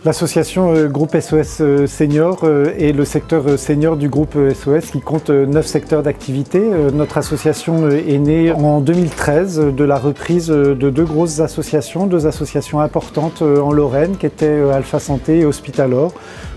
L'association Groupe SOS Senior est le secteur senior du groupe SOS qui compte 9 secteurs d'activité. Notre association est née en 2013 de la reprise de deux grosses associations, deux associations importantes en Lorraine qui étaient Alpha Santé et Hospitalor.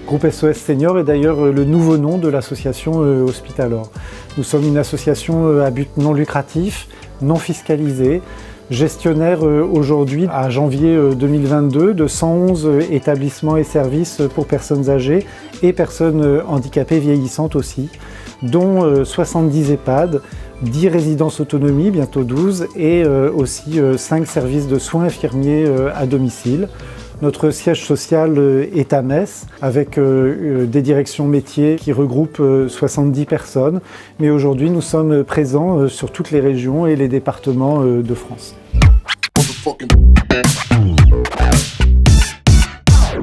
Groupe SOS Senior est d'ailleurs le nouveau nom de l'association Hospitalor. Nous sommes une association à but non lucratif, non fiscalisée, gestionnaire aujourd'hui à janvier 2022 de 111 établissements et services pour personnes âgées et personnes handicapées vieillissantes aussi, dont 70 EHPAD, 10 résidences autonomie, bientôt 12, et aussi 5 services de soins infirmiers à domicile. Notre siège social est à Metz, avec des directions métiers qui regroupent 70 personnes. Mais aujourd'hui, nous sommes présents sur toutes les régions et les départements de France.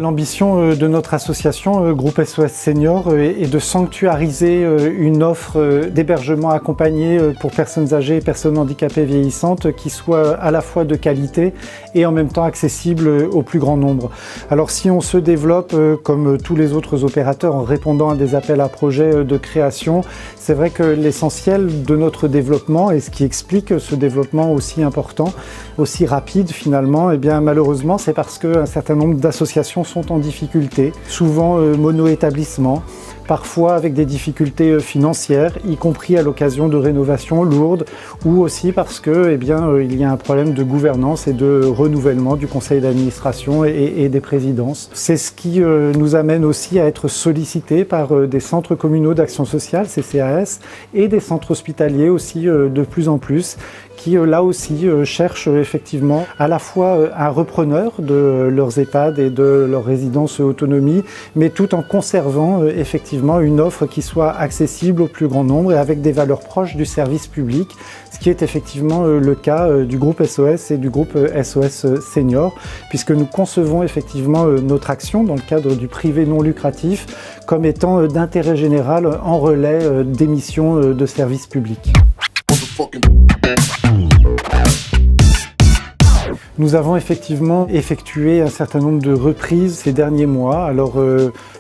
L'ambition de notre association Groupe SOS Senior est de sanctuariser une offre d'hébergement accompagné pour personnes âgées et personnes handicapées vieillissantes qui soit à la fois de qualité et en même temps accessible au plus grand nombre. Alors si on se développe comme tous les autres opérateurs en répondant à des appels à projets de création, c'est vrai que l'essentiel de notre développement et ce qui explique ce développement aussi important, aussi rapide finalement, eh bien malheureusement c'est parce qu'un certain nombre d'associations sont en difficulté, souvent mono-établissements, parfois avec des difficultés financières, y compris à l'occasion de rénovations lourdes, ou aussi parce que, il y a un problème de gouvernance et de renouvellement du conseil d'administration et des présidences. C'est ce qui nous amène aussi à être sollicités par des centres communaux d'action sociale, CCAS, et des centres hospitaliers aussi de plus en plus, qui là aussi cherchent effectivement à la fois un repreneur de leurs EHPAD et de leurs résidences autonomie, mais tout en conservant effectivement une offre qui soit accessible au plus grand nombre et avec des valeurs proches du service public, ce qui est effectivement le cas du groupe SOS et du groupe SOS Senior, puisque nous concevons effectivement notre action dans le cadre du privé non lucratif comme étant d'intérêt général en relais des missions de service public. Nous avons effectivement effectué un certain nombre de reprises ces derniers mois. Alors,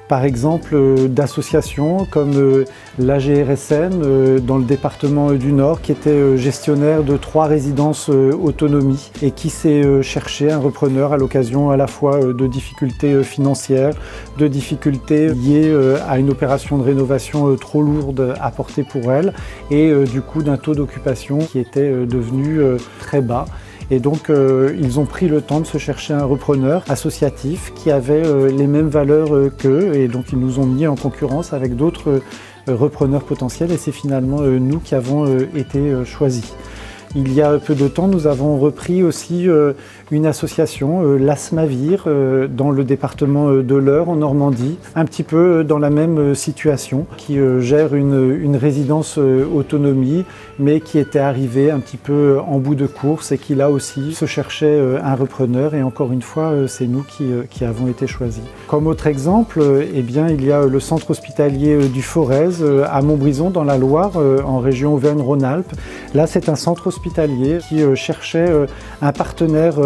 par exemple, d'associations comme l'AGRSN dans le département du Nord qui était gestionnaire de 3 résidences autonomie et qui s'est cherché un repreneur à l'occasion à la fois de difficultés financières, de difficultés liées à une opération de rénovation trop lourde à porter pour elle et du coup d'un taux d'occupation qui était devenu très bas. Et donc ils ont pris le temps de se chercher un repreneur associatif qui avait les mêmes valeurs qu'eux et donc ils nous ont mis en concurrence avec d'autres repreneurs potentiels et c'est finalement nous qui avons été choisis. Il y a peu de temps, nous avons repris aussi une association, l'Asmavir, dans le département de l'Eure, en Normandie, un petit peu dans la même situation, qui gère une résidence autonomie, mais qui était arrivée un petit peu en bout de course et qui là aussi se cherchait un repreneur. Et encore une fois, c'est nous qui avons été choisis. Comme autre exemple, il y a le centre hospitalier du Forez à Montbrison, dans la Loire, en région Auvergne-Rhône-Alpes. Là, c'est un centre hospitalier qui cherchait un partenaire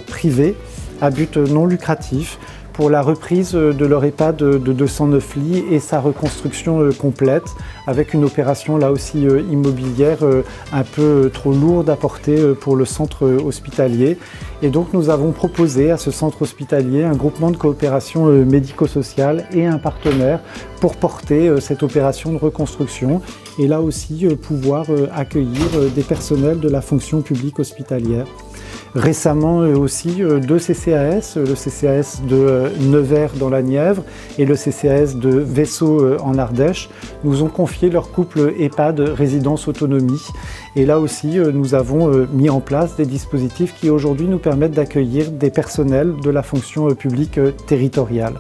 privé à but non lucratif pour la reprise de leur EHPAD de 209 lits et sa reconstruction complète avec une opération là aussi immobilière un peu trop lourde à porter pour le centre hospitalier. Et donc nous avons proposé à ce centre hospitalier un groupement de coopération médico-sociale et un partenaire pour porter cette opération de reconstruction et là aussi pouvoir accueillir des personnels de la fonction publique hospitalière. Récemment aussi 2 CCAS, le CCAS de Nevers dans la Nièvre et le CCAS de Vaisseau en Ardèche, nous ont confié leur couple EHPAD résidence autonomie. Et là aussi, nous avons mis en place des dispositifs qui aujourd'hui nous permettent d'accueillir des personnels de la fonction publique territoriale.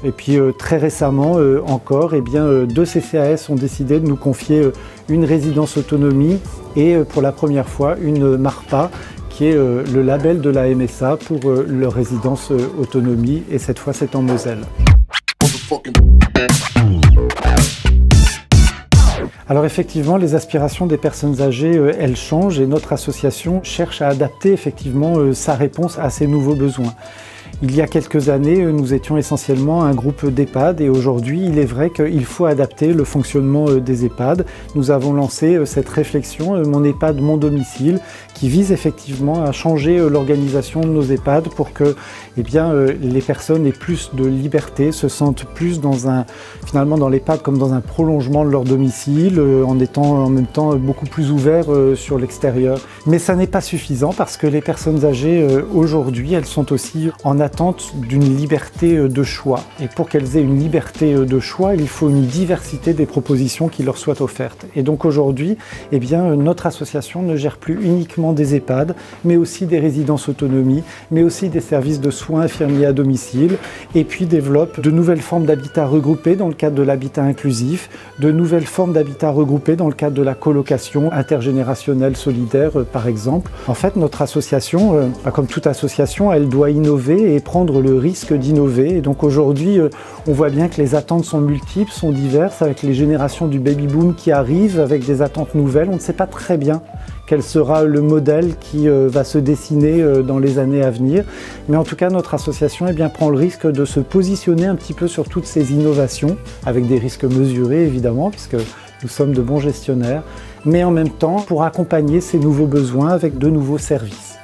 Et puis très récemment encore, 2 CCAS ont décidé de nous confier une résidence autonomie et pour la première fois une MARPA, qui est le label de la MSA pour leur résidence autonomie, et cette fois c'est en Moselle. Alors effectivement, les aspirations des personnes âgées, elles changent et notre association cherche à adapter effectivement sa réponse à ces nouveaux besoins. Il y a quelques années, nous étions essentiellement un groupe d'EHPAD et aujourd'hui, il est vrai qu'il faut adapter le fonctionnement des EHPAD. Nous avons lancé cette réflexion, Mon EHPAD, mon domicile, qui vise effectivement à changer l'organisation de nos EHPAD pour que les personnes aient plus de liberté, se sentent plus finalement dans l'EHPAD comme dans un prolongement de leur domicile, en étant en même temps beaucoup plus ouverts sur l'extérieur. Mais ça n'est pas suffisant parce que les personnes âgées aujourd'hui, elles sont aussi en attente d'une liberté de choix. Et pour qu'elles aient une liberté de choix, il faut une diversité des propositions qui leur soient offertes. Et donc aujourd'hui, notre association ne gère plus uniquement des EHPAD, mais aussi des résidences autonomie, mais aussi des services de soins infirmiers à domicile, et puis développe de nouvelles formes d'habitat regroupé dans le cadre de l'habitat inclusif, de nouvelles formes d'habitat regroupé dans le cadre de la colocation intergénérationnelle solidaire, par exemple. En fait, notre association, comme toute association, elle doit innover et prendre le risque d'innover. Et donc aujourd'hui, on voit bien que les attentes sont multiples, sont diverses, avec les générations du baby-boom qui arrivent, avec des attentes nouvelles. On ne sait pas très bien quel sera le modèle qui va se dessiner dans les années à venir. Mais en tout cas, notre association prend le risque de se positionner un petit peu sur toutes ces innovations, avec des risques mesurés évidemment, puisque nous sommes de bons gestionnaires, mais en même temps pour accompagner ces nouveaux besoins avec de nouveaux services.